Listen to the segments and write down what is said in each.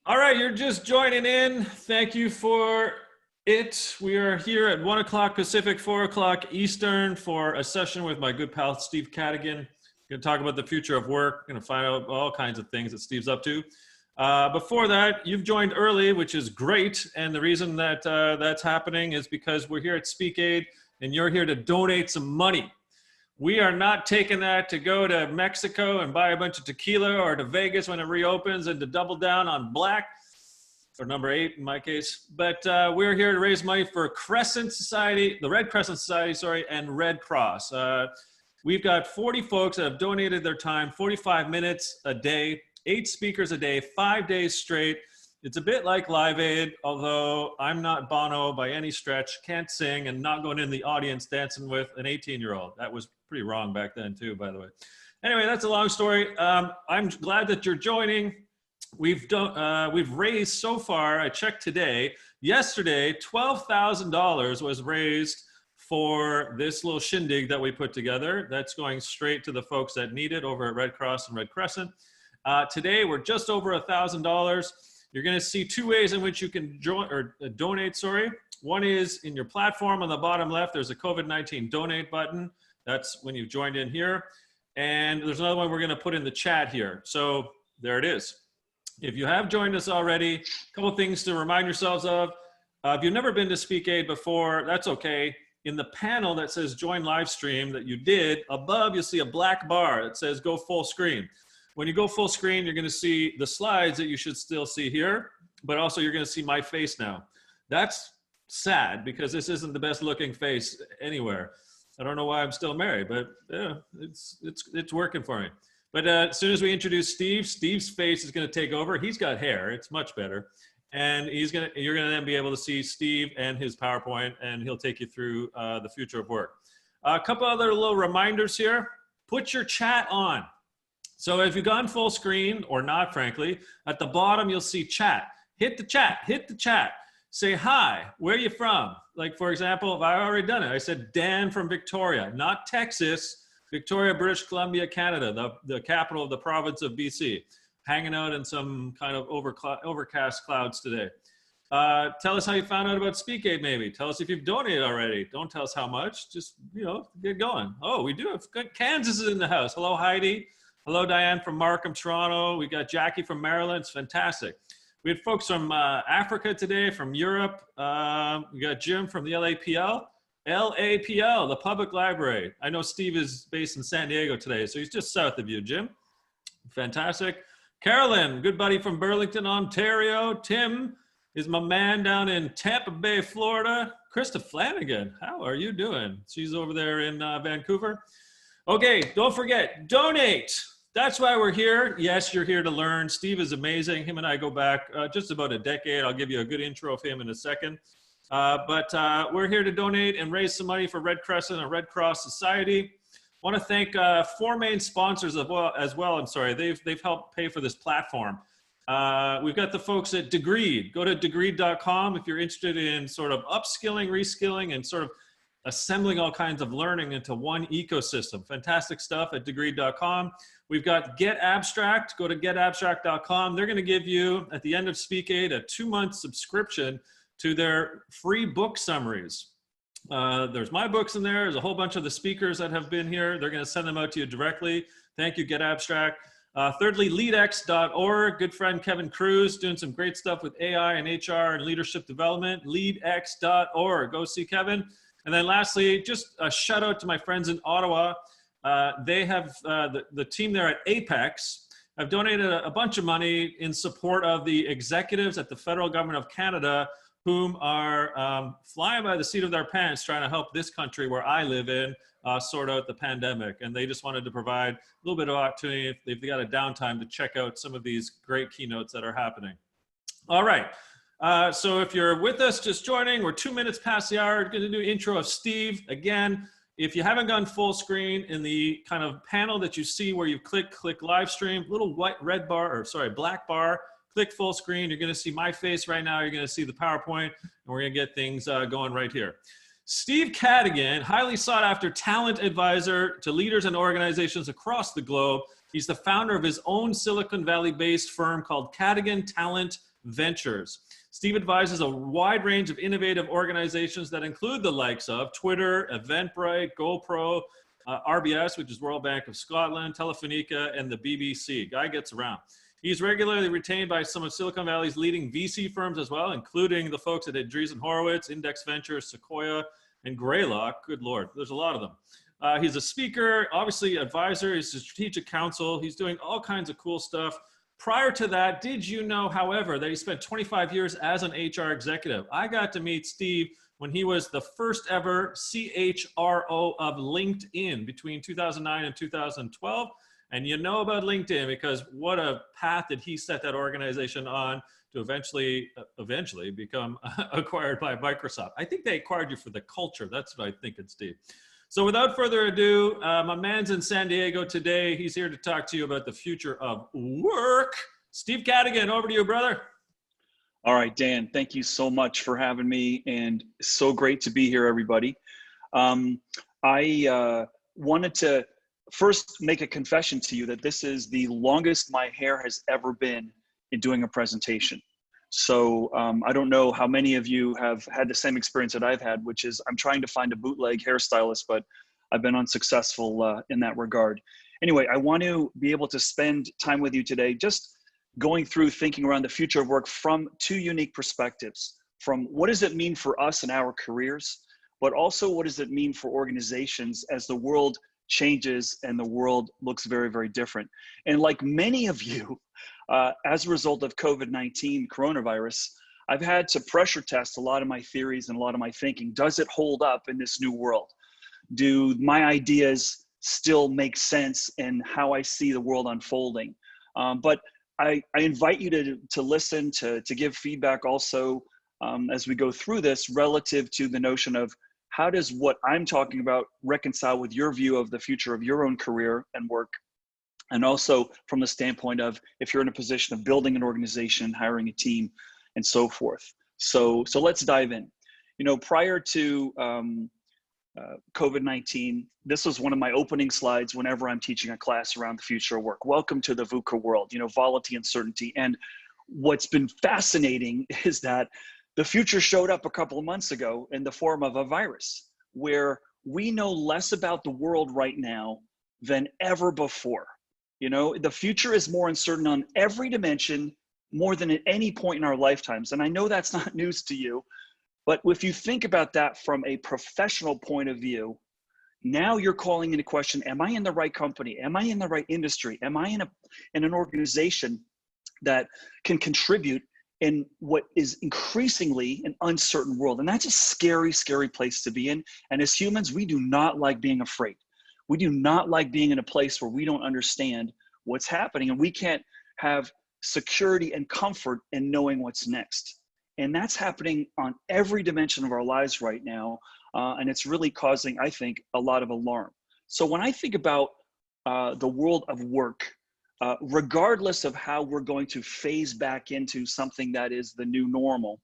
All right, you're just joining in. Thank you for it. We are here at 1 o'clock Pacific, 4 o'clock Eastern for a session with my good pal, Steve Cadigan. Going to talk about the future of work. Going to find out all kinds of things that Steve's up to. Before that, you've joined early, which is great. And the reason that that's happening is because we're here at Speak Aid and you're here to donate some money. We are not taking that to go to Mexico and buy a bunch of tequila or to Vegas when it reopens and to double down on black, or number 8 in my case. But we're here to raise money for Crescent Society, the Red Crescent Society, sorry, and Red Cross. We've got 40 folks that have donated their time, 45 minutes a day, 8 speakers a day, 5 days straight. It's a bit like Live Aid, although I'm not Bono by any stretch, can't sing, and not going in the audience dancing with an 18-year-old. That was pretty wrong back then too, by the way. Anyway, that's a long story. I'm glad that you're joining. We've raised so far, I checked today, yesterday, $12,000 was raised for this little shindig that we put together. That's going straight to the folks that need it over at Red Cross and Red Crescent. Today, we're just over $1,000. You're going to see 2 ways in which you can donate, sorry. One is in your platform on the bottom left, there's a COVID-19 donate button. That's when you've joined in here. And there's another one we're going to put in the chat here. So there it is. If you have joined us already, a couple things to remind yourselves of. If you've never been to Speak Aid before, that's okay. In the panel that says join live stream that you did, above you'll see a black bar that says go full screen. When you go full screen, you're going to see the slides that you should still see here, but also you're going to see my face now. That's sad because this isn't the best looking face anywhere. I don't know why I'm still married, but yeah, it's working for me. But as soon as we introduce Steve, Steve's face is going to take over. He's got hair. It's much better. And you're going to then be able to see Steve and his PowerPoint, and he'll take you through the future of work. A couple other little reminders here. Put your chat on. So if you've gone full screen, or not, frankly, at the bottom, you'll see chat. Hit the chat, hit the chat. Say, hi, where are you from? Like, for example, if I already done it, I said, Dan from Victoria, not Texas, Victoria, British Columbia, Canada, the capital of the province of BC, hanging out in some kind of overcast clouds today. Tell us how you found out about Speak Aid, maybe. Tell us if you've donated already. Don't tell us how much, just, get going. Oh, we do have, Kansas is in the house. Hello, Heidi. Hello, Diane from Markham, Toronto. We got Jackie from Maryland. It's fantastic. We had folks from Africa today, from Europe. We got Jim from the LAPL. LAPL, the public library. I know Steve is based in San Diego today, so he's just south of you, Jim. Fantastic. Carolyn, good buddy from Burlington, Ontario. Tim is my man down in Tampa Bay, Florida. Krista Flanagan, how are you doing? She's over there in Vancouver. Okay, don't forget, donate. That's why we're here. Yes, you're here to learn. Steve is amazing. Him and I go back just about a decade. I'll give you a good intro of him in a second. But we're here to donate and raise some money for Red Crescent and Red Cross Society. I want to thank 4 main sponsors as well. I'm sorry, they've helped pay for this platform. We've got the folks at Degreed. Go to degreed.com if you're interested in sort of upskilling, reskilling, and sort of assembling all kinds of learning into one ecosystem. Fantastic stuff at degreed.com. We've got Get Abstract. Go to getabstract.com. They're going to give you, at the end of Speak Aid, a 2-month subscription to their free book summaries. There's my books in there. There's a whole bunch of the speakers that have been here. They're going to send them out to you directly. Thank you, Get Abstract. Thirdly, leadx.org. Good friend Kevin Cruz doing some great stuff with AI and HR and leadership development. Leadx.org. Go see Kevin. And then lastly, just a shout out to my friends in Ottawa. They have, the team there at Apex have donated a bunch of money in support of the executives at the federal government of Canada whom are flying by the seat of their pants trying to help this country where I live in sort out the pandemic. And they just wanted to provide a little bit of opportunity if they've got a downtime to check out some of these great keynotes that are happening. All right. So if you're with us just joining, we're 2 minutes past the hour. We're going to do intro of Steve. Again, if you haven't gone full screen, in the kind of panel that you see where you click live stream, little black bar, click full screen. You're going to see my face right now. You're going to see the PowerPoint, and we're going to get things going right here. Steve Cadigan, highly sought after talent advisor to leaders and organizations across the globe. He's the founder of his own Silicon Valley based firm called Cadigan Talent Ventures. Steve advises a wide range of innovative organizations that include the likes of Twitter, Eventbrite, GoPro, RBS, which is Royal Bank of Scotland, Telefonica, and the BBC. Guy gets around. He's regularly retained by some of Silicon Valley's leading VC firms as well, including the folks at Andreessen Horowitz, Index Ventures, Sequoia, and Greylock. Good Lord, there's a lot of them. He's a speaker, obviously advisor, he's a strategic counsel. He's doing all kinds of cool stuff. Prior to that, did you know, however, that he spent 25 years as an HR executive? I got to meet Steve when he was the first ever CHRO of LinkedIn between 2009 and 2012. And you know about LinkedIn because what a path did he set that organization on to eventually become acquired by Microsoft. I think they acquired you for the culture. That's what I think it's, Steve. So without further ado, my man's in San Diego today. He's here to talk to you about the future of work. Steve Cadigan, over to you, brother. All right, Dan, thank you so much for having me, and so great to be here, everybody. I wanted to first make a confession to you that this is the longest my hair has ever been in doing a presentation. So I don't know how many of you have had the same experience that I've had, which is I'm trying to find a bootleg hairstylist, but I've been unsuccessful in that regard. Anyway, I want to be able to spend time with you today just going through thinking around the future of work from two unique perspectives. From what does it mean for us in our careers, but also what does it mean for organizations as the world changes and the world looks very, very different. And like many of you, as a result of COVID-19 coronavirus, I've had to pressure test a lot of my theories and a lot of my thinking. Does it hold up in this new world? Do my ideas still make sense in how I see the world unfolding? But I invite you to listen, to give feedback also as we go through this relative to the notion of how does what I'm talking about reconcile with your view of the future of your own career and work? And also from the standpoint of if you're in a position of building an organization, hiring a team, and so forth. So let's dive in. You know, prior to COVID-19, this was one of my opening slides whenever I'm teaching a class around the future of work. Welcome to the VUCA world, you know, volatility, uncertainty. And what's been fascinating is that the future showed up a couple of months ago in the form of a virus, where we know less about the world right now than ever before. You know, the future is more uncertain on every dimension, more than at any point in our lifetimes. And I know that's not news to you, but if you think about that from a professional point of view, now you're calling into question, am I in the right company? Am I in the right industry? Am I in an organization that can contribute in what is increasingly an uncertain world? And that's a scary, scary place to be in. And as humans, we do not like being afraid. We do not like being in a place where we don't understand what's happening, and we can't have security and comfort in knowing what's next. And that's happening on every dimension of our lives right now. And it's really causing, I think, a lot of alarm. So when I think about the world of work, regardless of how we're going to phase back into something that is the new normal,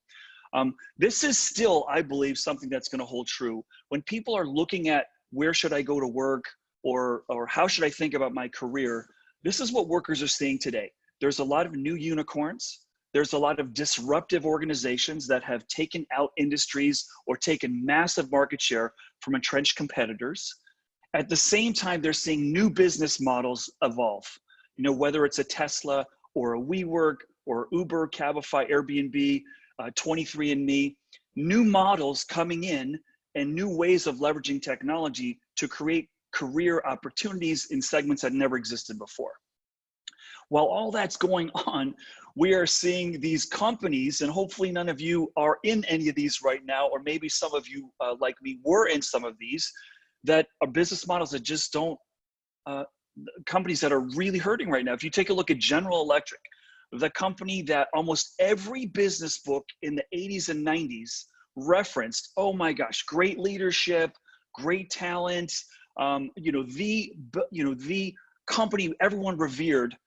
this is still, I believe, something that's going to hold true. When people are looking at where should I go to work, or how should I think about my career, this is what workers are seeing today. There's a lot of new unicorns. There's a lot of disruptive organizations that have taken out industries or taken massive market share from entrenched competitors. At the same time, they're seeing new business models evolve. You know, whether it's a Tesla or a WeWork or Uber, Cabify, Airbnb, 23andMe, new models coming in and new ways of leveraging technology to create career opportunities in segments that never existed before. While all that's going on, we are seeing these companies, and hopefully none of you are in any of these right now, or maybe some of you like me were in some of these, that are business models that just don't, companies that are really hurting right now. If you take a look at General Electric, the company that almost every business book in the 80s and 90s referenced, oh my gosh, great leadership, great talent, the company everyone revered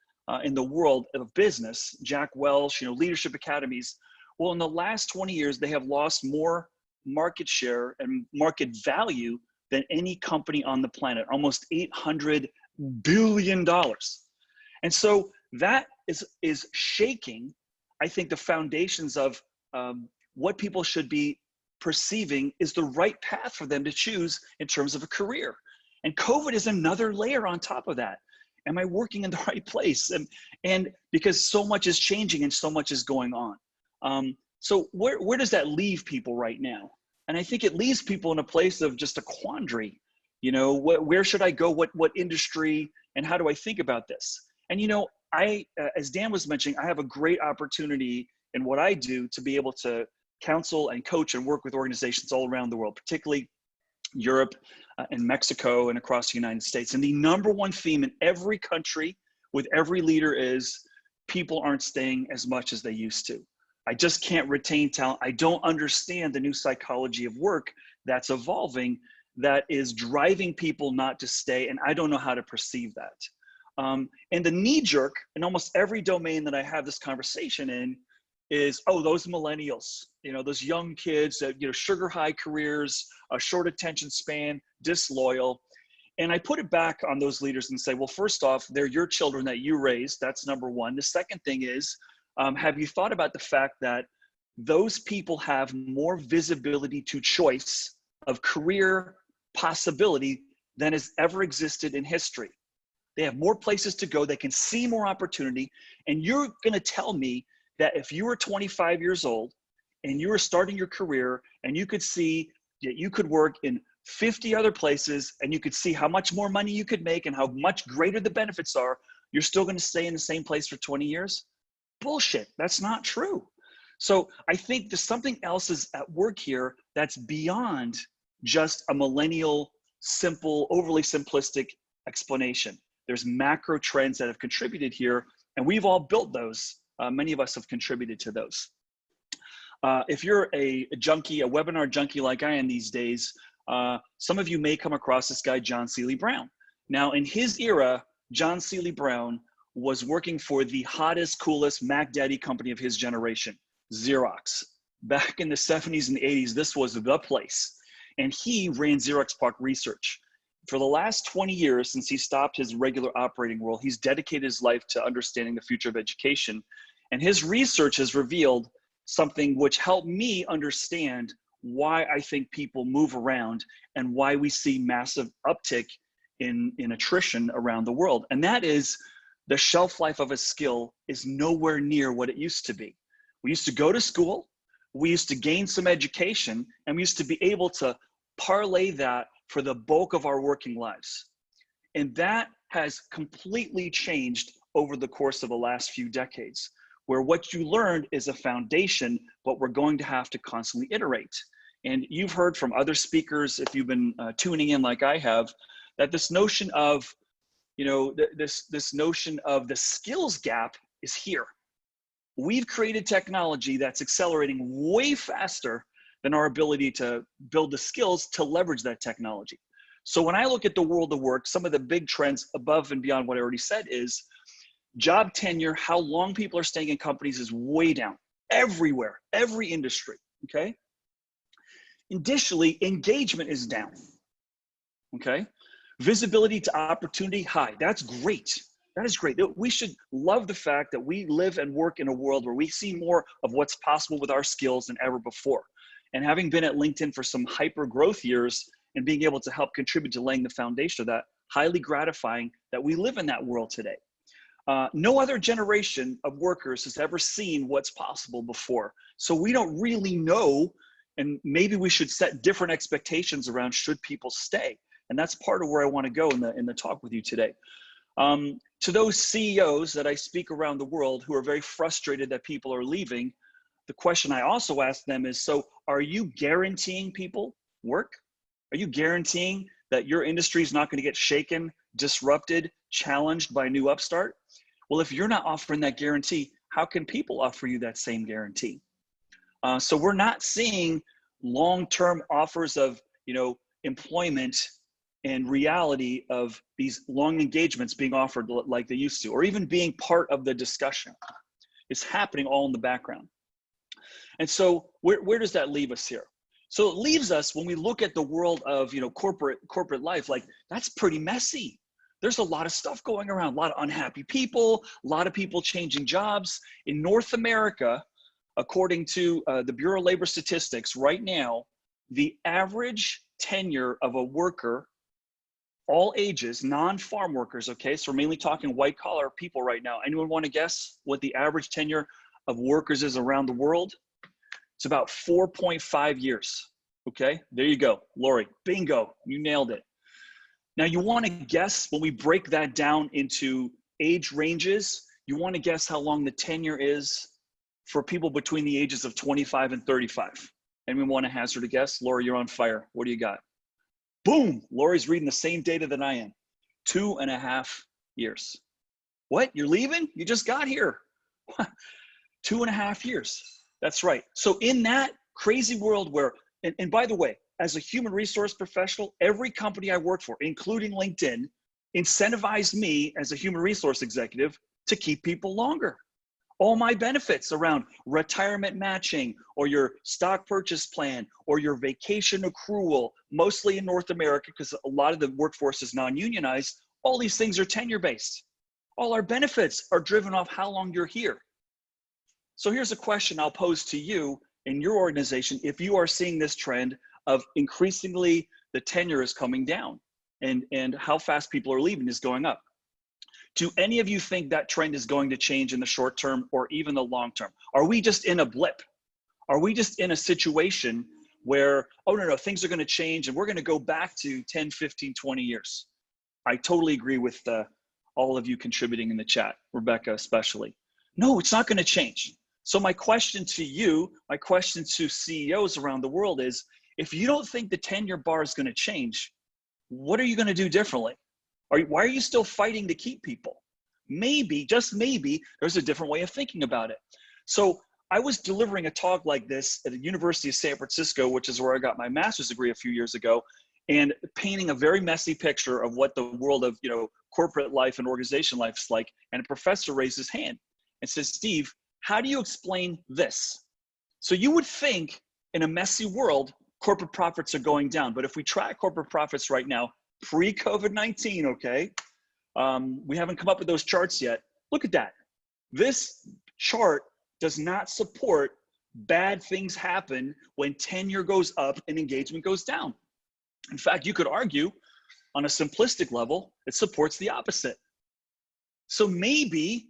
in the world of business, Jack Welch, leadership academies. Well, in the last 20 years, they have lost more market share and market value than any company on the planet, almost $800 billion. And so that is shaking I think the foundations of what people should be perceiving is the right path for them to choose in terms of a career. And COVID is another layer on top of that. Am I working in the right place? And because so much is changing and so much is going on. So where does that leave people right now? And I think it leaves people in a place of just a quandary. You know, where should I go? What industry? And how do I think about this? And, you know, as Dan was mentioning, I have a great opportunity in what I do to be able to counsel and coach and work with organizations all around the world, particularly Europe and Mexico and across the United States. And the number one theme in every country with every leader is people aren't staying as much as they used to. I just can't retain talent. I don't understand the new psychology of work that's evolving that is driving people not to stay, and I don't know how to perceive that. And the knee jerk in almost every domain that I have this conversation in is, oh, those millennials, you know, those young kids that, you know, sugar high careers, a short attention span, disloyal. And I put it back on those leaders and say, well, first off, they're your children that you raised. That's number one. The second thing is, have you thought about the fact that those people have more visibility to choice of career possibility than has ever existed in history? They have more places to go. They can see more opportunity. And you're going to tell me that if you were 25 years old and you were starting your career and you could see that you could work in 50 other places and you could see how much more money you could make and how much greater the benefits are, you're still going to stay in the same place for 20 years? Bullshit. That's not true. So I think there's something else is at work here that's beyond just a millennial, simple, overly simplistic explanation. There's macro trends that have contributed here, and we've all built those. Many of us have contributed to those. If you're a junkie, a webinar junkie like I am these days, some of you may come across this guy, John Seely Brown. Now, in his era, John Seely Brown was working for the hottest, coolest Mac Daddy company of his generation, Xerox. Back in the 70s and the 80s, this was the place. And he ran Xerox PARC Research. For the last 20 years, since he stopped his regular operating role, he's dedicated his life to understanding the future of education. And his research has revealed something which helped me understand why I think people move around and why we see massive uptick in attrition around the world. And that is the shelf life of a skill is nowhere near what it used to be. We used to go to school, we used to gain some education, and we used to be able to parlay that for the bulk of our working lives. And that has completely changed over the course of the last few decades, where what you learned is a foundation, but we're going to have to constantly iterate. And you've heard from other speakers, if you've been tuning in like I have, that this notion of, you know, this notion of the skills gap is here. We've created technology that's accelerating way faster than our ability to build the skills to leverage that technology. So when I look at the world of work, some of the big trends above and beyond what I already said is job tenure, how long people are staying in companies is way down everywhere, every industry, okay? Additionally, engagement is down, okay? Visibility to opportunity, high. That's great. That is great. We should love the fact that we live and work in a world where we see more of what's possible with our skills than ever before. And having been at LinkedIn for some hyper growth years and being able to help contribute to laying the foundation of that, highly gratifying that we live in that world today. No other generation of workers has ever seen what's possible before. So we don't really know, and maybe we should set different expectations around should people stay. And that's part of where I want to go in the talk with you today. To those CEOs that I speak around the world who are very frustrated that people are leaving, the question I also ask them is, so are you guaranteeing people work? Are you guaranteeing that your industry is not going to get shaken, disrupted, challenged by a new upstart? Well, if you're not offering that guarantee, how can people offer you that same guarantee? So we're not seeing long-term offers of, you know, employment and reality of these long engagements being offered like they used to, or even being part of the discussion. It's happening all in the background. And so where does that leave us here? So it leaves us when we look at the world of, you know, corporate life, like that's pretty messy. There's a lot of stuff going around, a lot of unhappy people, a lot of people changing jobs. In North America, according to the Bureau of Labor Statistics, right now, the average tenure of a worker, all ages, non-farm workers, okay? So we're mainly talking white collar people right now. Anyone want to guess what the average tenure of workers is around the world? It's about 4.5 years, okay? There you go, Lori, bingo, you nailed it. Now you want to guess, when we break that down into age ranges, you want to guess how long the tenure is for people between the ages of 25 and 35. Anyone want to hazard a guess? Lori, you're on fire. What do you got? Boom, Lori's reading the same data that I am. 2.5 years. What, you're leaving? You just got here. 2.5 years, that's right. So in that crazy world where, and by the way, as a human resource professional, every company I worked for, including LinkedIn, incentivized me as a human resource executive to keep people longer. All my benefits around retirement matching or your stock purchase plan or your vacation accrual, mostly in North America because a lot of the workforce is non-unionized, all these things are tenure-based. All our benefits are driven off how long you're here. So here's a question I'll pose to you in your organization if you are seeing this trend of increasingly the tenure is coming down and how fast people are leaving is going up. Do any of you think that trend is going to change in the short term or even the long term? Are we just in a blip? Are we just in a situation where, oh no, things are going to change and we're going to go back to 10, 15, 20 years? I totally agree with all of you contributing in the chat, Rebecca especially. No, it's not going to change. So my question to you, my question to CEOs around the world is, if you don't think the tenure bar is going to change, what are you going to do differently? Why are you still fighting to keep people? Maybe, just maybe, there's a different way of thinking about it. So I was delivering a talk like this at the University of San Francisco, which is where I got my master's degree a few years ago, and painting a very messy picture of what the world of corporate life and organization life is like. And a professor raised his hand and says, Steve, how do you explain this? So you would think in a messy world, corporate profits are going down. But if we track corporate profits right now, pre-COVID-19, okay? We haven't come up with those charts yet. Look at that. This chart does not support bad things happen when tenure goes up and engagement goes down. In fact, you could argue on a simplistic level, it supports the opposite. So maybe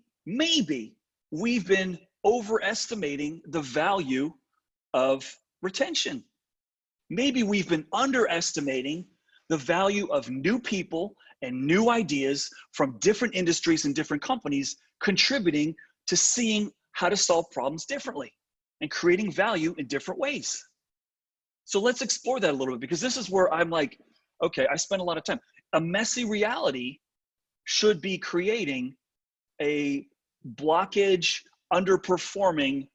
we've been overestimating the value of retention. Maybe we've been underestimating the value of new people and new ideas from different industries and different companies contributing to seeing how to solve problems differently and creating value in different ways. So let's explore that a little bit, because this is where I'm like, okay, I spend a lot of time. A messy reality should be creating a blockage, underperforming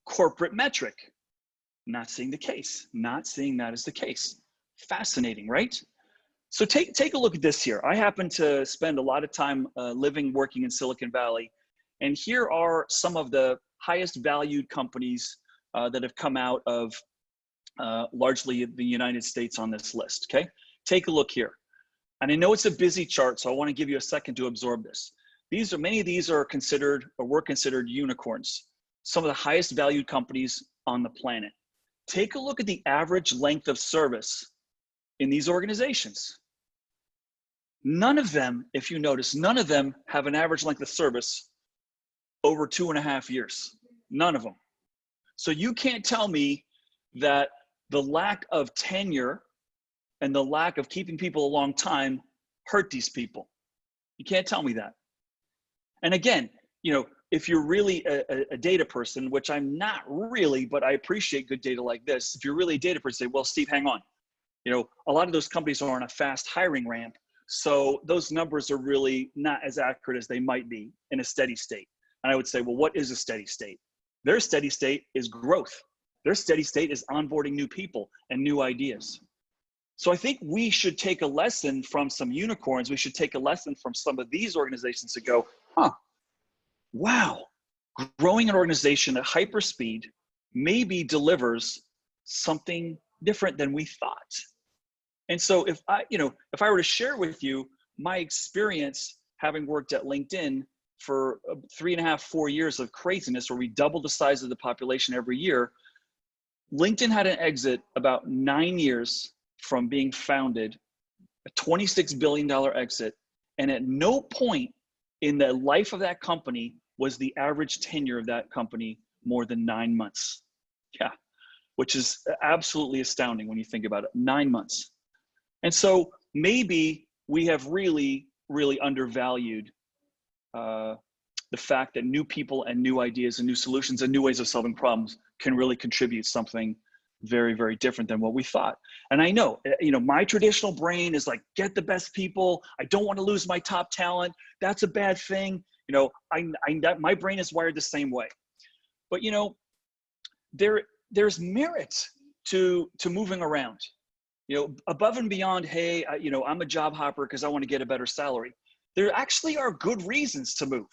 corporate metric. Not seeing the case, not seeing that as the case. Fascinating, right? So take a look at this here. I happen to spend a lot of time living, working in Silicon Valley. And here are some of the highest valued companies that have come out of largely the United States on this list, okay? Take a look here. And I know it's a busy chart, so I wanna give you a second to absorb this. Many of these are considered, or were considered unicorns. Some of the highest valued companies on the planet. Take a look at the average length of service in these organizations. None of them, if you notice, none of them have an average length of service over 2.5 years. None of them. So you can't tell me that the lack of tenure and the lack of keeping people a long time hurt these people. You can't tell me that. And again, if you're really a data person, which I'm not really, but I appreciate good data like this. If you're really a data person, say, well, Steve, hang on. A lot of those companies are on a fast hiring ramp. So those numbers are really not as accurate as they might be in a steady state. And I would say, well, what is a steady state? Their steady state is growth. Their steady state is onboarding new people and new ideas. So I think we should take a lesson from some unicorns. We should take a lesson from some of these organizations to go, wow, growing an organization at hyper speed maybe delivers something different than we thought. And so if I were to share with you my experience having worked at LinkedIn for 3.5, 4 years of craziness where we doubled the size of the population every year, LinkedIn had an exit about 9 years from being founded, a $26 billion exit. And at no point in the life of that company was the average tenure of that company more than 9 months. Yeah, which is absolutely astounding when you think about it, 9 months. And so maybe we have really, really undervalued the fact that new people and new ideas and new solutions and new ways of solving problems can really contribute something very, very different than what we thought. And I know, my traditional brain is like, get the best people. I don't want to lose my top talent. That's a bad thing. My brain is wired the same way. But, there's merit to moving around, above and beyond, hey, I'm a job hopper because I want to get a better salary. There actually are good reasons to move.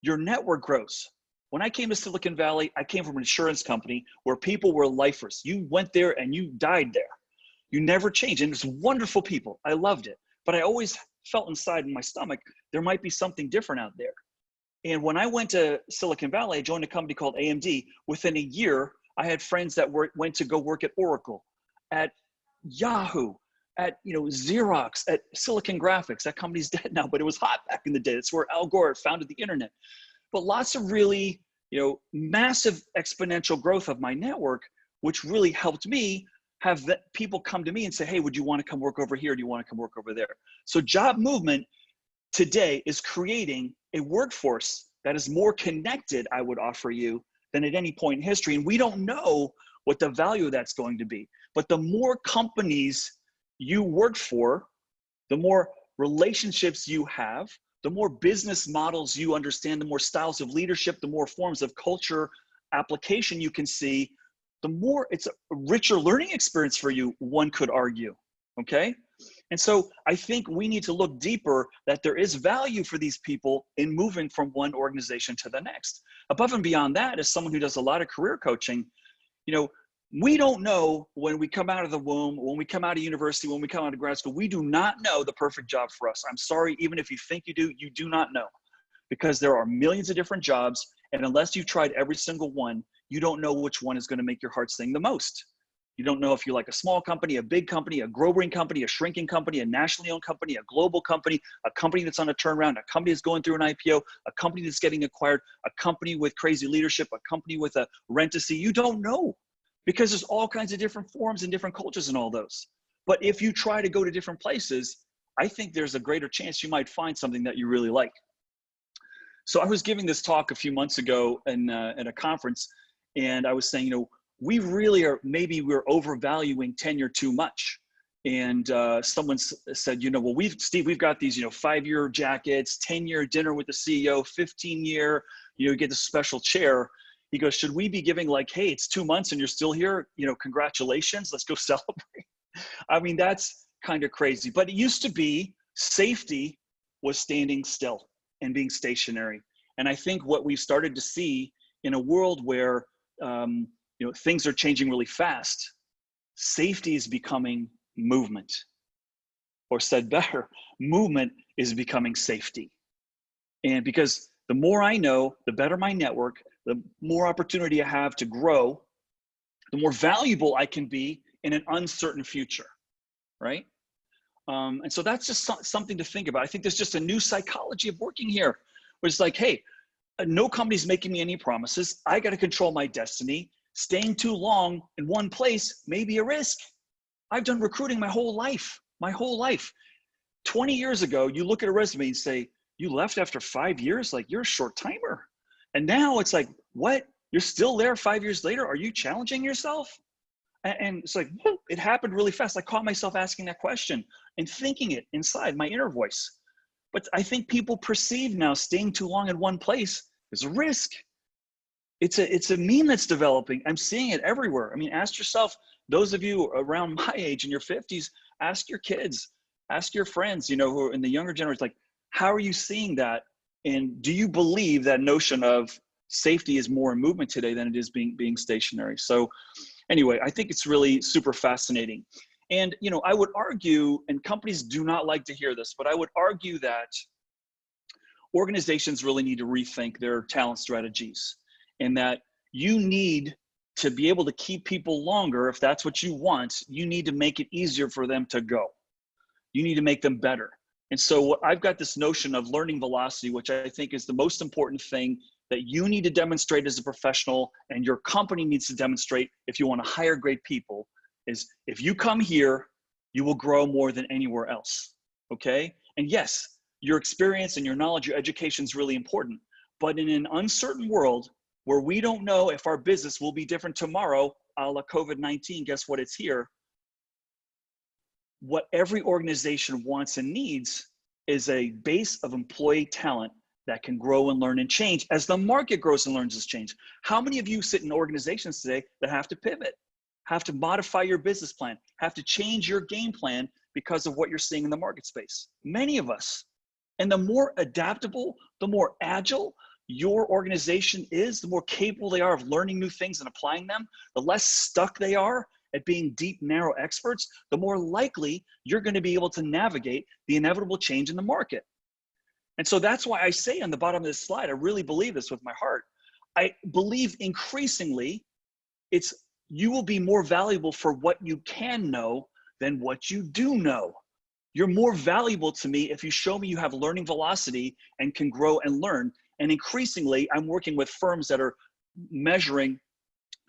Your network grows. When I came to Silicon Valley, I came from an insurance company where people were lifers. You went there and you died there. You never changed. And it's wonderful people. I loved it. But I always felt inside in my stomach, there might be something different out there. And when I went to Silicon Valley, I joined a company called AMD. Within a year, I had friends that went to go work at Oracle, at Yahoo, at Xerox, at Silicon Graphics. That company's dead now, but it was hot back in the day. That's where Al Gore founded the internet. But lots of really, massive exponential growth of my network, which really helped me have people come to me and say, hey, would you want to come work over here? Do you want to come work over there? So job movement today is creating a workforce that is more connected, I would offer you, than at any point in history. And we don't know what the value of that's going to be. But the more companies you work for, the more relationships you have, the more business models you understand, the more styles of leadership, the more forms of culture application you can see, the more it's a richer learning experience for you, one could argue, okay? And so I think we need to look deeper that there is value for these people in moving from one organization to the next. Above and beyond that, as someone who does a lot of career coaching, we don't know when we come out of the womb, when we come out of university, when we come out of grad school, we do not know the perfect job for us. I'm sorry, even if you think you do not know, because there are millions of different jobs. And unless you've tried every single one, you don't know which one is going to make your heart sing the most. You don't know if you like a small company, a big company, a growing company, a shrinking company, a nationally owned company, a global company, a company that's on a turnaround, a company that's going through an IPO, a company that's getting acquired, a company with crazy leadership, a company with a rent-to-see. You don't know, because there's all kinds of different forms and different cultures in all those. But if you try to go to different places, I think there's a greater chance you might find something that you really like. So I was giving this talk a few months ago at a conference, and I was saying, we really are, maybe we're overvaluing tenure too much. And someone said, well, Steve, we've got these, 5-year jackets, 10-year dinner with the CEO, 15-year, you get the special chair. He goes, should we be giving like, hey, it's 2 months and you're still here, congratulations, let's go celebrate. I mean, that's kind of crazy. But it used to be safety was standing still and being stationary. And I think what we've started to see in a world where things are changing really fast, safety is becoming movement. Or said better, movement is becoming safety. And because the more I know, the better my network, the more opportunity I have to grow, the more valuable I can be in an uncertain future, right? And so that's just something to think about. I think there's just a new psychology of working here, where it's like, hey, no company's making me any promises. I got to control my destiny. Staying too long in one place may be a risk. I've done recruiting my whole life. 20 years ago, you look at a resume and say, you left after 5 years? Like, you're a short timer. And now it's like, what? You're still there 5 years later? Are you challenging yourself? And it's like, it happened really fast. I caught myself asking that question and thinking it inside my inner voice. But I think people perceive now staying too long in one place is a risk. It's a meme that's developing. I'm seeing it everywhere. I mean, ask yourself, those of you around my age in your 50s, ask your kids, ask your friends, who are in the younger generation, like, how are you seeing that? And do you believe that notion of safety is more in movement today than it is being stationary? So anyway, I think it's really super fascinating. And, you know, I would argue, and companies do not like to hear this, but I would argue that organizations really need to rethink their talent strategies, and that you need to be able to keep people longer. If that's what you want, you need to make it easier for them to go. You need to make them better. And so I've got this notion of learning velocity, which I think is the most important thing that you need to demonstrate as a professional, and your company needs to demonstrate if you want to hire great people, is if you come here, you will grow more than anywhere else, okay? And yes, your experience and your knowledge, your education is really important, but in an uncertain world where we don't know if our business will be different tomorrow, a la COVID-19, guess what, it's here. What every organization wants and needs is a base of employee talent that can grow and learn and change as the market grows and learns and change. How many of you sit in organizations today that have to pivot, have to modify your business plan, have to change your game plan because of what you're seeing in the market space? Many of us. And the more adaptable, the more agile your organization is, the more capable they are of learning new things and applying them, the less stuck they are at being deep, narrow experts, the more likely you're going to be able to navigate the inevitable change in the market. And so that's why I say on the bottom of this slide, I really believe this with my heart. I believe increasingly you will be more valuable for what you can know than what you do know. You're more valuable to me if you show me you have learning velocity and can grow and learn. And increasingly, I'm working with firms that are measuring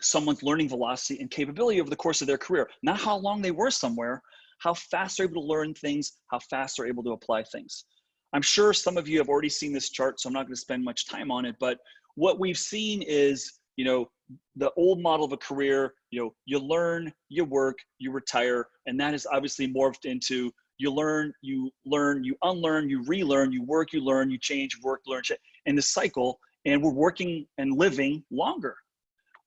someone's learning velocity and capability over the course of their career. Not how long they were somewhere, how fast they're able to learn things, how fast they're able to apply things. I'm sure some of you have already seen this chart, so I'm not going to spend much time on it, but what we've seen is, you know, the old model of a career, you know, you learn, you work, you retire, and that has obviously morphed into you learn, you unlearn, you relearn, you work, you learn, you change, work, learn, change, in the cycle, and we're working and living longer,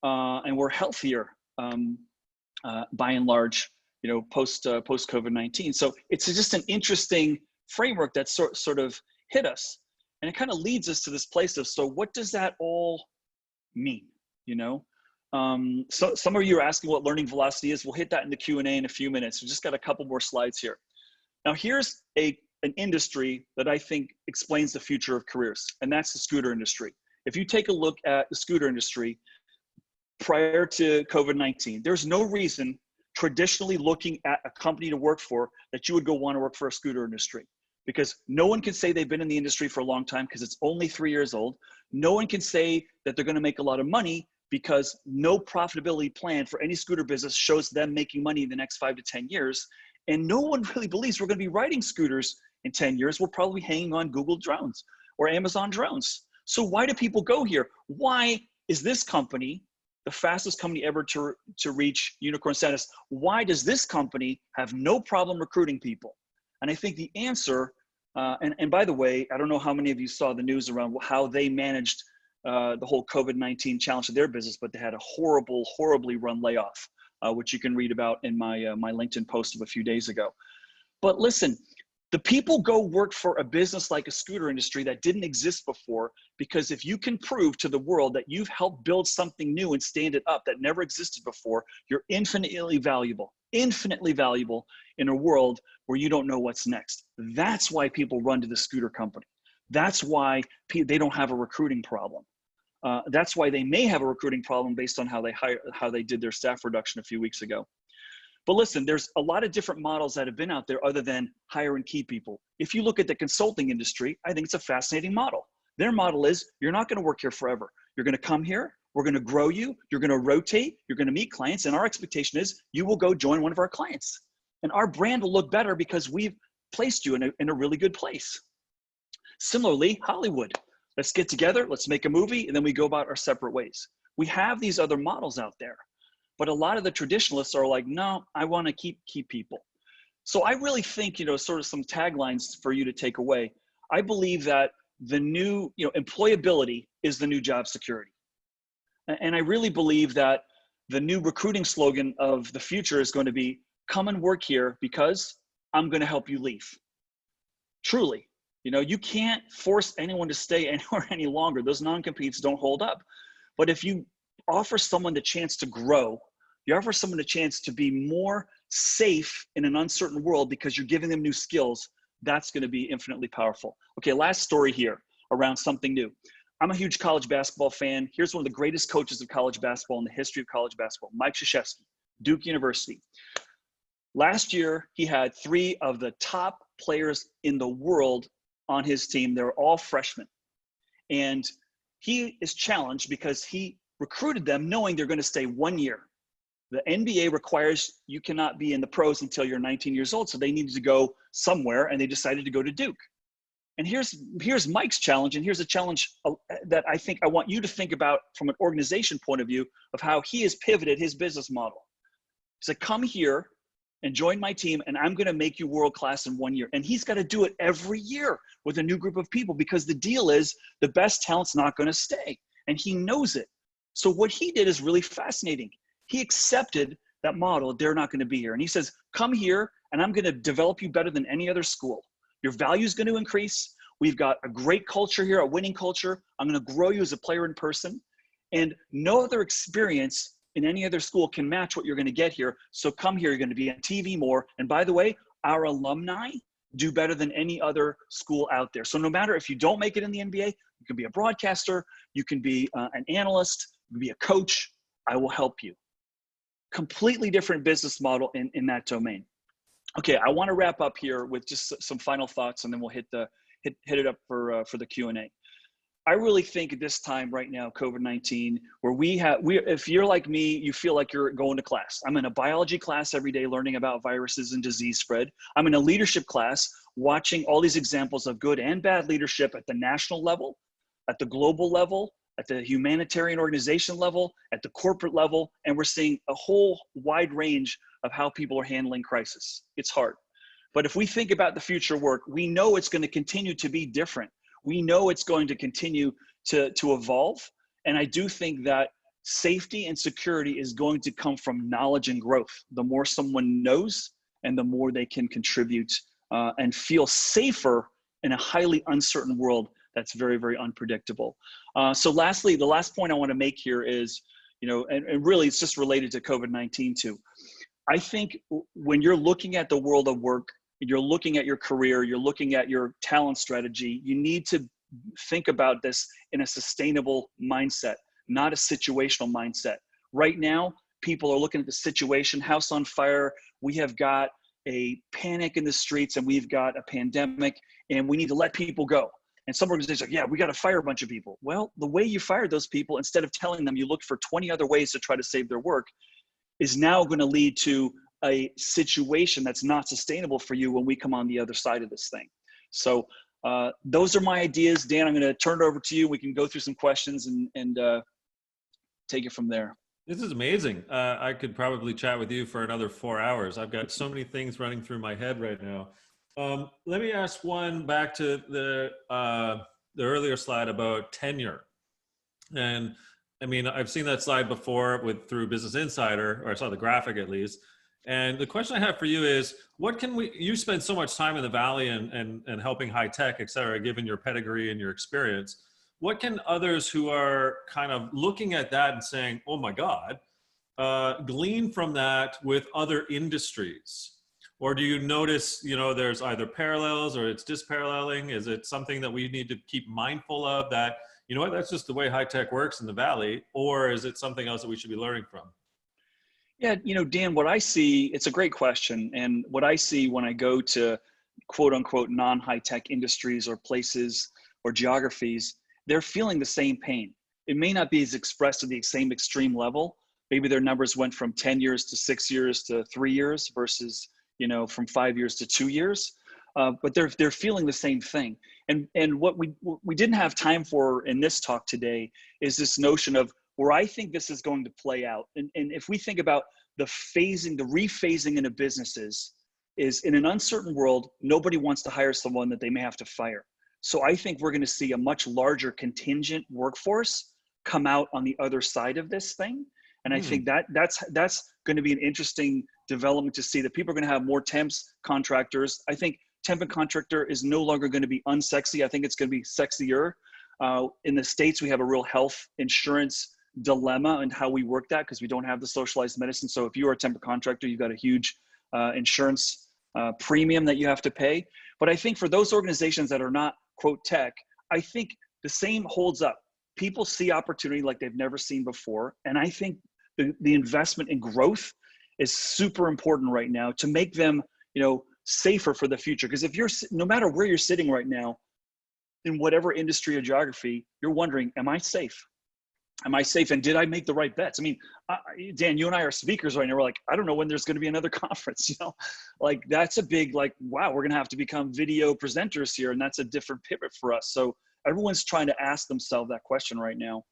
and we're healthier by and large, you know, post COVID-19. So it's just an interesting framework that sort of hit us, and it kind of leads us to this place of, so what does that all mean, you know? So some of you are asking what learning velocity is. We'll hit that in the Q&A in a few minutes. We just got a couple more slides here. Now here's an industry that I think explains the future of careers, and that's the scooter industry. If you take a look at the scooter industry prior to COVID-19, there's no reason traditionally looking at a company to work for that you would go want to work for a scooter industry, because no one can say they've been in the industry for a long time because it's only 3 years old. No one can say that they're going to make a lot of money because no profitability plan for any scooter business shows them making money in the next 5 to 10 years. And no one really believes we're going to be riding scooters in 10 years. We're probably hanging on Google drones or Amazon drones. So why do people go here? Why is this company the fastest company ever to reach unicorn status? Why does this company have no problem recruiting people? And I think the answer, and by the way, I don't know how many of you saw the news around how they managed the whole COVID-19 challenge to their business, but they had a horribly run layoff, which you can read about in my my LinkedIn post of a few days ago. But listen, the people go work for a business like a scooter industry that didn't exist before, because if you can prove to the world that you've helped build something new and stand it up that never existed before, you're infinitely valuable in a world where you don't know what's next. That's why people run to the scooter company. That's why they don't have a recruiting problem. That's why they may have a recruiting problem based on how they did their staff reduction a few weeks ago. But listen, there's a lot of different models that have been out there other than hire and keep people. If you look at the consulting industry, I think it's a fascinating model. Their model is, you're not going to work here forever. You're going to come here, we're going to grow you, you're going to rotate, you're going to meet clients, and our expectation is you will go join one of our clients. And our brand will look better because we've placed you in a really good place. Similarly, Hollywood. Let's get together, let's make a movie, and then we go about our separate ways. We have these other models out there. But a lot of the traditionalists are like, no, I want to keep people. So I really think, you know, sort of some taglines for you to take away. I believe that the new, you know, employability is the new job security. And I really believe that the new recruiting slogan of the future is going to be, come and work here because I'm going to help you leave. Truly, you know, you can't force anyone to stay anywhere any longer. Those non-competes don't hold up. But if you offer someone the chance to grow, you offer someone a chance to be more safe in an uncertain world because you're giving them new skills, that's going to be infinitely powerful. Okay, last story here around something new. I'm a huge college basketball fan. Here's one of the greatest coaches of college basketball in the history of college basketball, Mike Krzyzewski, Duke University. Last year, he had 3 of the top players in the world on his team. They're all freshmen. And he is challenged because he recruited them knowing they're going to stay 1 year. The NBA requires you cannot be in the pros until you're 19 years old. So they needed to go somewhere, and they decided to go to Duke. And here's Mike's challenge, and here's a challenge that I think I want you to think about from an organization point of view of how he has pivoted his business model. He said, come here and join my team, and I'm going to make you world-class in 1 year. And he's got to do it every year with a new group of people because the deal is the best talent's not going to stay, and he knows it. So what he did is really fascinating. He accepted that model, they're not going to be here. And he says, come here, and I'm going to develop you better than any other school. Your value is going to increase. We've got a great culture here, a winning culture. I'm going to grow you as a player in person. And no other experience in any other school can match what you're going to get here. So come here, you're going to be on TV more. And by the way, our alumni do better than any other school out there. So no matter if you don't make it in the NBA, you can be a broadcaster, you can be an analyst, you can be a coach. I will help you. Completely different business model in that domain. Okay, I want to wrap up here with just some final thoughts, and then we'll hit it up for the Q&A. I really think at this time right now, COVID-19, where if you're like me, you feel like you're going to class. I'm in a biology class every day learning about viruses and disease spread. I'm in a leadership class watching all these examples of good and bad leadership at the national level, at the global level, at the humanitarian organization level, at the corporate level, and we're seeing a whole wide range of how people are handling crisis. It's hard. But if we think about the future work, we know it's going to continue to be different. We know it's going to continue to evolve. And I do think that safety and security is going to come from knowledge and growth. The more someone knows and the more they can contribute and feel safer in a highly uncertain world that's very, very unpredictable. So lastly, the last point I want to make here is, and really it's just related to COVID-19 too. I think when you're looking at the world of work, you're looking at your career, you're looking at your talent strategy, you need to think about this in a sustainable mindset, not a situational mindset. Right now, people are looking at the situation, house on fire. We have got a panic in the streets and we've got a pandemic and we need to let people go. And some organizations are like, yeah, we got to fire a bunch of people. Well, the way you fired those people, instead of telling them you looked for 20 other ways to try to save their work, is now going to lead to a situation that's not sustainable for you when we come on the other side of this thing. So those are my ideas. Dan, I'm going to turn it over to you. We can go through some questions and take it from there. This is amazing. I could probably chat with you for another 4 hours. I've got so many things running through my head right now. Let me ask one back to the earlier slide about tenure. And I mean, I've seen that slide before through Business Insider, or I saw the graphic at least. And the question I have for you is, you spend so much time in the Valley and helping high tech, et cetera, given your pedigree and your experience. What can others who are kind of looking at that and saying, oh my God, glean from that with other industries? Or do you notice, there's either parallels or it's disparalleling? Is it something that we need to keep mindful of that, that's just the way high tech works in the Valley? Or is it something else that we should be learning from? Yeah, Dan, what I see, it's a great question. And what I see when I go to quote unquote non-high tech industries or places or geographies, they're feeling the same pain. It may not be as expressed at the same extreme level. Maybe their numbers went from 10 years to 6 years to 3 years versus, from 5 years to 2 years. But they're feeling the same thing. And what we didn't have time for in this talk today is this notion of where I think this is going to play out. And if we think about the rephasing into businesses is in an uncertain world, nobody wants to hire someone that they may have to fire. So I think we're going to see a much larger contingent workforce come out on the other side of this thing. And I think that's going to be an interesting development to see, that people are going to have more temps, contractors. I think temp and contractor is no longer going to be unsexy. I think it's going to be sexier. In the States, we have a real health insurance dilemma and how we work that because we don't have the socialized medicine. So if you are a temp contractor, you've got a huge insurance premium that you have to pay. But I think for those organizations that are not, quote, tech, I think the same holds up. People see opportunity like they've never seen before. And I think the investment in growth is super important right now to make them, safer for the future. Because if no matter where you're sitting right now, in whatever industry or geography, you're wondering, am I safe? Am I safe? And did I make the right bets? I mean, Dan, you and I are speakers right now. We're like, I don't know when there's going to be another conference, like that's a big, wow, we're going to have to become video presenters here. And that's a different pivot for us. So everyone's trying to ask themselves that question right now.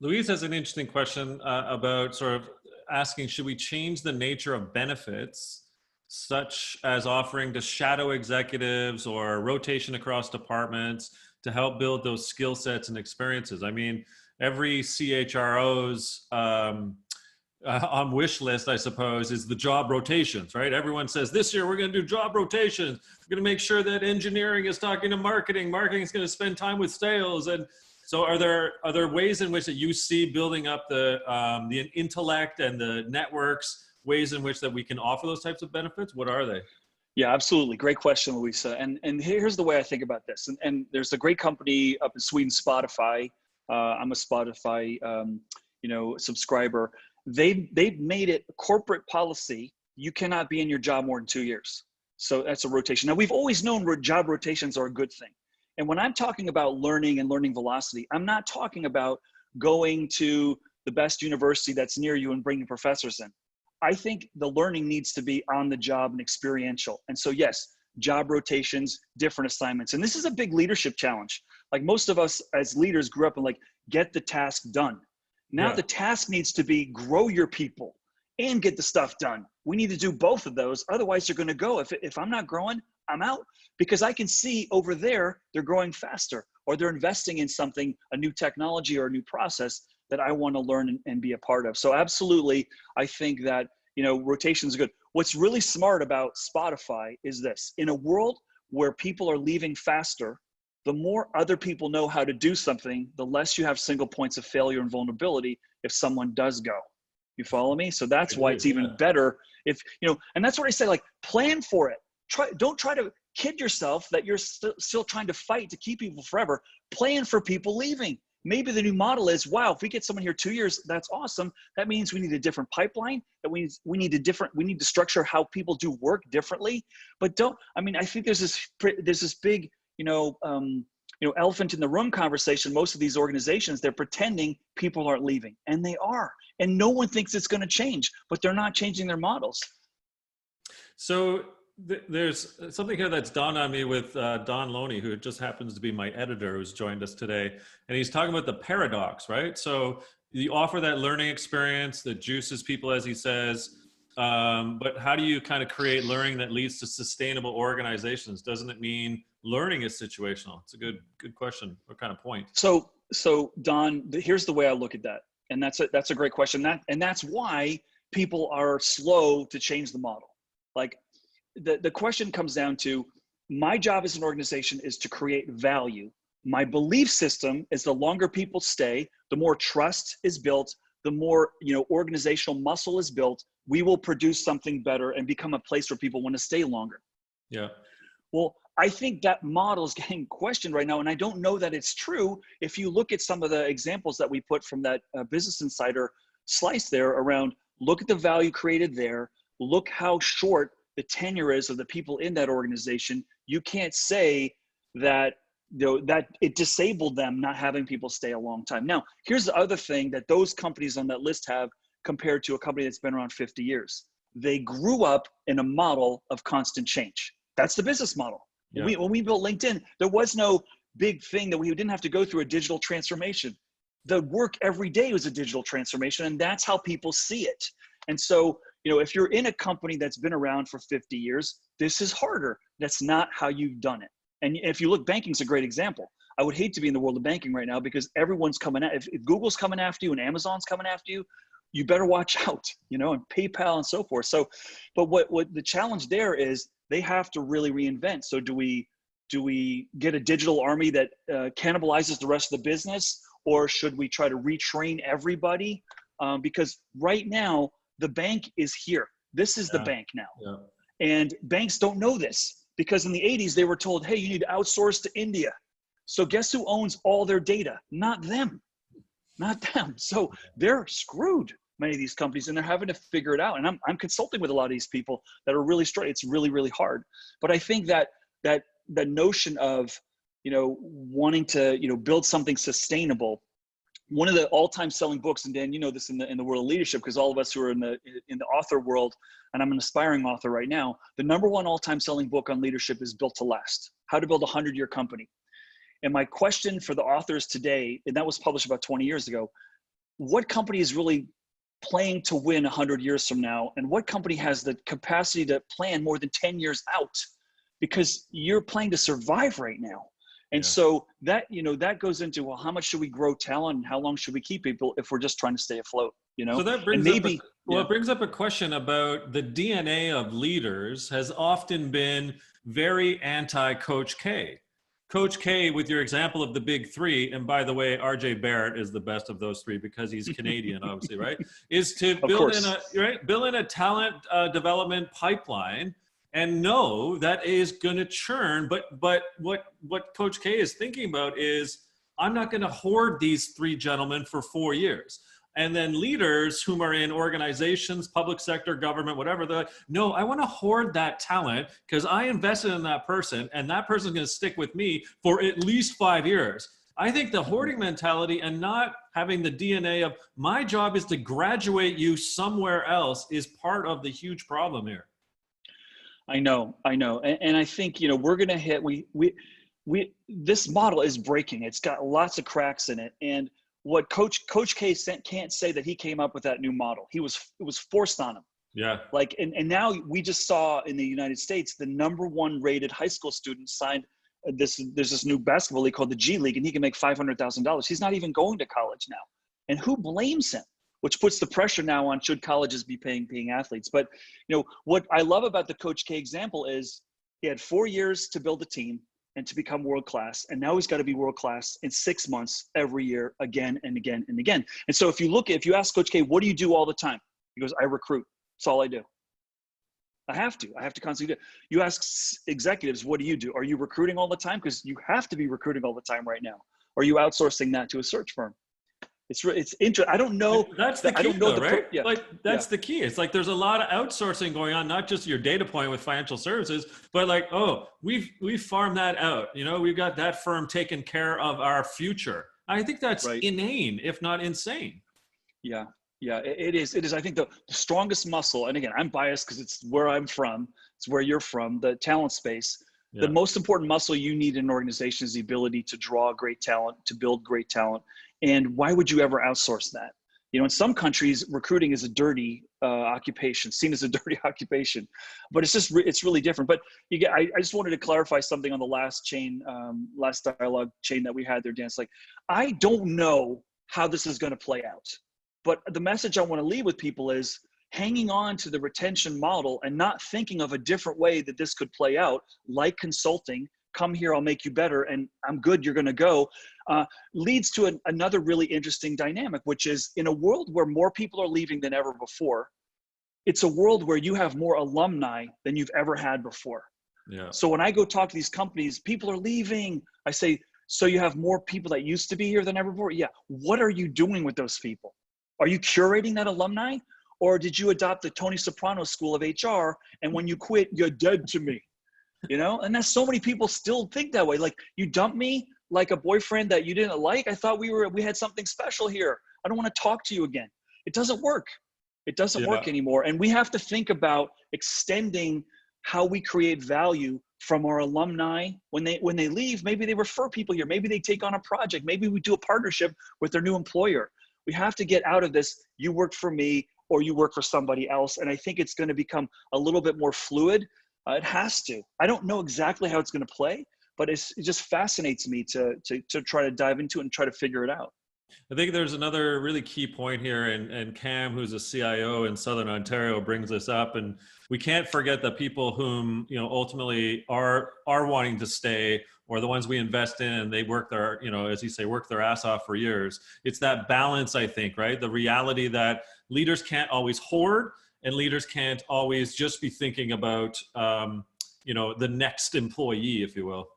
Louise has an interesting question about sort of asking, should we change the nature of benefits, such as offering to shadow executives or rotation across departments to help build those skill sets and experiences? I mean, every CHRO's on wish list, I suppose, is the job rotations, right? Everyone says this year we're going to do job rotations. We're going to make sure that engineering is talking to marketing. Marketing is going to spend time with sales. And so are there ways in which that you see building up the intellect and the networks, ways in which that we can offer those types of benefits? What are they? Yeah, absolutely. Great question, Louisa. And here's the way I think about this. And there's a great company up in Sweden, Spotify. I'm a Spotify, subscriber. They've made it a corporate policy. You cannot be in your job more than 2 years. So that's a rotation. Now, we've always known job rotations are a good thing. And when I'm talking about learning and learning velocity, I'm not talking about going to the best university that's near you and bringing professors in. I think the learning needs to be on the job and experiential. And so yes, job rotations, different assignments. And this is a big leadership challenge. Like most of us as leaders grew up and get the task done. Now the task needs to be grow your people and get the stuff done. We need to do both of those. Otherwise you're going to go. If I'm not growing, I'm out, because I can see over there, they're growing faster, or they're investing in something, a new technology or a new process that I want to learn and be a part of. So absolutely, I think that, rotation is good. What's really smart about Spotify is this: in a world where people are leaving faster, the more other people know how to do something, the less you have single points of failure and vulnerability if someone does go. You follow me? So that's why it's even better if, and that's what I say, plan for it. Don't try to kid yourself that you're still trying to fight to keep people forever. Plan for people leaving. Maybe the new model is, wow, if we get someone here 2 years, that's awesome. That means we need a different pipeline, that we need to structure how people do work differently. But I think there's this big, elephant in the room conversation. Most of these organizations, they're pretending people aren't leaving, and they are. And no one thinks it's going to change, but they're not changing their models. So there's something here that's dawned on me with Don Loney, who just happens to be my editor, who's joined us today. And he's talking about the paradox, right? So you offer that learning experience that juices people, as he says, but how do you kind of create learning that leads to sustainable organizations? Doesn't it mean learning is situational? It's a good question. What kind of point? So Don, here's the way I look at that. And that's a great question. That's why people are slow to change the model. The question comes down to, my job as an organization is to create value. My belief system is the longer people stay, the more trust is built, the more organizational muscle is built, we will produce something better and become a place where people want to stay longer. Yeah. Well, I think that model is getting questioned right now, and I don't know that it's true. If you look at some of the examples that we put from that Business Insider slice there around, look at the value created there, look how short the tenure is of the people in that organization. You can't say that that it disabled them not having people stay a long time. Now, here's the other thing that those companies on that list have compared to a company that's been around 50 years. They grew up in a model of constant change. That's the business model. Yeah. When we built LinkedIn, there was no big thing that we didn't have to go through a digital transformation. The work every day was a digital transformation, and that's how people see it. And so, if you're in a company that's been around for 50 years, this is harder. That's not how you've done it. And if you look, banking's a great example. I would hate to be in the world of banking right now, because everyone's coming at, if Google's coming after you and Amazon's coming after you, you better watch out, and PayPal and so forth. So, but what the challenge there is, they have to really reinvent. So do we get a digital army that cannibalizes the rest of the business, or should we try to retrain everybody? Because right now, the bank is here. This is the Yeah. bank now. Yeah. And banks don't know this because in the 80s, they were told, hey, you need to outsource to India. So guess who owns all their data? Not them, not them. So they're screwed, many of these companies, and they're having to figure it out. And I'm consulting with a lot of these people that are really straight. It's really, really hard. But I think that the notion of, wanting to, build something sustainable. One of the all-time selling books, and Dan, you know this in the world of leadership, because all of us who are in the author world, and I'm an aspiring author right now, the number one all-time selling book on leadership is Built to Last: How to Build a 100-Year Company. And my question for the authors today, and that was published about 20 years ago, what company is really playing to win 100 years from now? And what company has the capacity to plan more than 10 years out? Because you're playing to survive right now. And so that, that goes into, well, how much should we grow talent and how long should we keep people if we're just trying to stay afloat, So that brings and maybe, it brings up a question about the DNA of leaders has often been very anti-Coach K. Coach K, with your example of the big three, and by the way, RJ Barrett is the best of those three because he's Canadian, obviously, right? Is to build in a talent development pipeline and know that is going to churn. But what Coach K is thinking about is, I'm not going to hoard these three gentlemen for 4 years. And then leaders whom are in organizations, public sector, government, whatever, they're like, no, I want to hoard that talent because I invested in that person and that person's going to stick with me for at least 5 years. I think the hoarding mentality and not having the DNA of my job is to graduate you somewhere else is part of the huge problem here. I know. And I think, we're going to hit, this model is breaking. It's got lots of cracks in it. And what Coach K can't say that he came up with that new model. It was forced on him. Yeah. And now we just saw in the United States, the #1 rated high school student signed there's this new basketball league called the G League, and he can make $500,000. He's not even going to college now. And who blames him? Which puts the pressure now on, should colleges be paying athletes? But, what I love about the Coach K example is he had 4 years to build a team and to become world-class. And now he's got to be world-class in 6 months, every year, again and again and again. And so if you ask Coach K, what do you do all the time? He goes, I recruit. That's all I do. I have to constantly do it. You ask executives, what do you do? Are you recruiting all the time? Because you have to be recruiting all the time right now. Or are you outsourcing that to a search firm? It's interesting. I don't know. That's the key, right? Yeah. That's the key. It's like there's a lot of outsourcing going on, not just your data point with financial services, but like, oh, we've farmed that out. We've got that firm taking care of our future. I think that's inane, if not insane. Yeah, it is. I think the strongest muscle, and again, I'm biased because it's where I'm from. It's where you're from, the talent space. Yeah. The most important muscle you need in an organization is the ability to draw great talent, to build great talent. And why would you ever outsource that? In some countries, recruiting is a dirty occupation, seen as a dirty occupation, but it's really different. But I just wanted to clarify something on the last dialogue chain that we had there, Dan. It's like, I don't know how this is going to play out, but the message I want to leave with people is hanging on to the retention model and not thinking of a different way that this could play out, like consulting. Come here, I'll make you better, and I'm good, you're going to go, leads to another really interesting dynamic, which is in a world where more people are leaving than ever before, it's a world where you have more alumni than you've ever had before. Yeah. So when I go talk to these companies, people are leaving. I say, so you have more people that used to be here than ever before? Yeah. What are you doing with those people? Are you curating that alumni? Or did you adopt the Tony Soprano school of HR, and when you quit, you're dead to me? And that's, so many people still think that way. Like, you dumped me like a boyfriend that you didn't like. I thought we had something special here. I don't want to talk to you again. It doesn't work. It doesn't work anymore. And we have to think about extending how we create value from our alumni. When they leave, maybe they refer people here. Maybe they take on a project. Maybe we do a partnership with their new employer. We have to get out of this, you work for me or you work for somebody else. And I think it's going to become a little bit more fluid. It has to. I don't know exactly how it's going to play, but it just fascinates me to try to dive into it and try to figure it out. I think there's another really key point here, and Cam, who's a CIO in Southern Ontario, brings this up, and we can't forget the people whom ultimately are wanting to stay, or the ones we invest in, and they work their, as you say, work their ass off for years. It's that balance, I think, right? The reality that leaders can't always hoard, and leaders can't always just be thinking about, the next employee, if you will.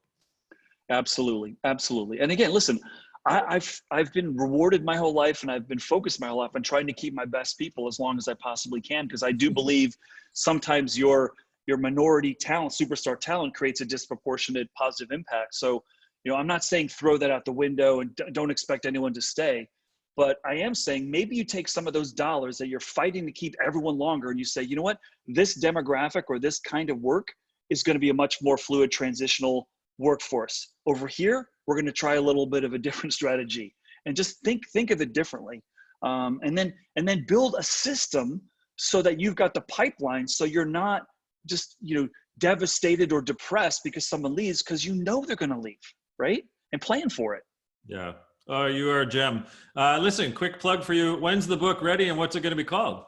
Absolutely, absolutely. And again, listen, I've been rewarded my whole life, and I've been focused my whole life on trying to keep my best people as long as I possibly can, because I do believe sometimes your minority talent, superstar talent, creates a disproportionate positive impact. So, I'm not saying throw that out the window and don't expect anyone to stay, but I am saying maybe you take some of those dollars that you're fighting to keep everyone longer, and you say, you know what, this demographic or this kind of work is going to be a much more fluid transitional workforce. Over here, we're going to try a little bit of a different strategy, and just think of it differently. And then build a system so that you've got the pipeline, so you're not just, devastated or depressed because someone leaves, because they're going to leave, right? And plan for it. Yeah. Oh, you are a gem. Listen, quick plug for you. When's the book ready, and what's it going to be called?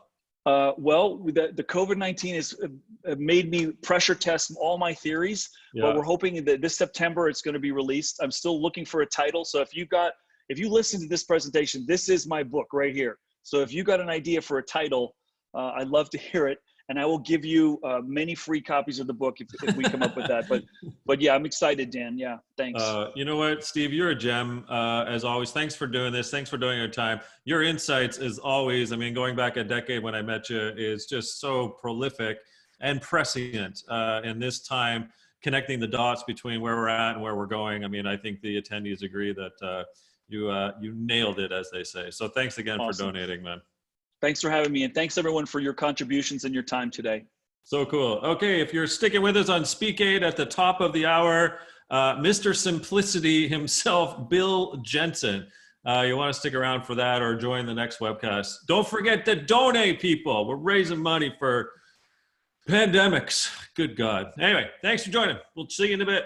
Well, the COVID-19 has made me pressure test all my theories, but we're hoping that this September it's going to be released. I'm still looking for a title. So if you listen to this presentation, this is my book right here. So if you got an idea for a title, I'd love to hear it. And I will give you many free copies of the book if we come up with that. But yeah, I'm excited, Dan. Yeah, thanks. You know what, Steve, you're a gem, as always. Thanks for doing this. Thanks for doing your time. Your insights, as always, going back a decade when I met you, is just so prolific and prescient in this time, connecting the dots between where we're at and where we're going. I think the attendees agree that you nailed it, as they say. So thanks again for donating, man. Thanks for having me, and thanks everyone for your contributions and your time today. So cool. Okay, if you're sticking with us on SpeakAid at the top of the hour, Mr. Simplicity himself, Bill Jensen. You want to stick around for that or join the next webcast. Don't forget to donate, people. We're raising money for pandemics. Good God. Anyway, thanks for joining. We'll see you in a bit.